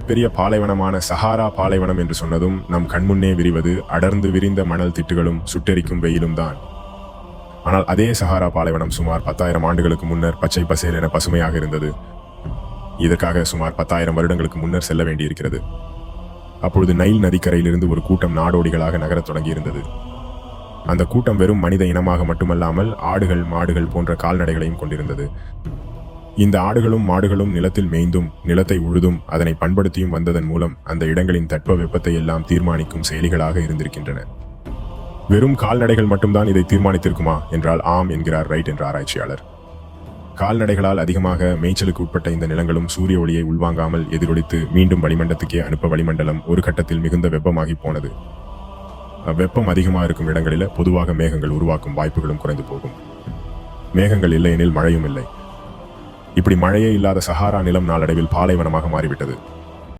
மிகப்பெரிய பாலைவனமான சஹாரா பாலைவனம் என்று சொன்னதும் நம் கண்முன்னே விரிவது அடர்ந்து விரிந்த மணல் திட்டுகளும் சுட்டெரிக்கும் வெயிலும் தான். ஆனால் அதே சஹாரா பாலைவனம் சுமார் 10,000 ஆண்டுகளுக்கு முன்னர் பச்சை பசேல் என பசுமையாக இருந்தது. இதற்காக சுமார் 10,000 வருடங்களுக்கு முன்னர் செல்ல வேண்டியிருக்கிறது. அப்பொழுது நைல் நதிக்கரையிலிருந்து ஒரு கூட்டம் நாடோடிகளாக நகரத் தொடங்கியிருந்தது. அந்த கூட்டம் வெறும் மனித இனமாக மட்டுமல்லாமல் ஆடுகள், மாடுகள் போன்ற கால்நடைகளையும் கொண்டிருந்தது. இந்த ஆடுகளும் மாடுகளும் நிலத்தில் மேய்ந்தும் நிலத்தை உழுதும் அதனை பண்படுத்தியும் வந்ததன் மூலம் அந்த இடங்களின் தட்ப வெப்பத்தை எல்லாம் தீர்மானிக்கும் செயலிகளாக இருந்திருக்கின்றன. வெறும் கால்நடைகள் மட்டும்தான் இதை தீர்மானித்திருக்குமா என்றால் ஆம் என்கிறார் ரைட் என்ற ஆராய்ச்சியாளர். கால்நடைகளால் அதிகமாக மேய்ச்சலுக்கு உட்பட்ட இந்த நிலங்களும் சூரிய ஒளியை உள்வாங்காமல் எதிரொலித்து மீண்டும் வளிமண்டலத்துக்கே அனுப்ப வளிமண்டலம் ஒரு கட்டத்தில் மிகுந்த வெப்பமாகி போனது. வெப்பம் அதிகமாக இருக்கும் இடங்களில் பொதுவாக மேகங்கள் உருவாக்கும் வாய்ப்புகளும் குறைந்து போகும். மேகங்கள் இல்லையெனில் மழையும் இல்லை. இப்படி மழையே இல்லாத சஹாரா நிலம் நாளடைவில் பாலைவனமாக மாறிவிட்டது.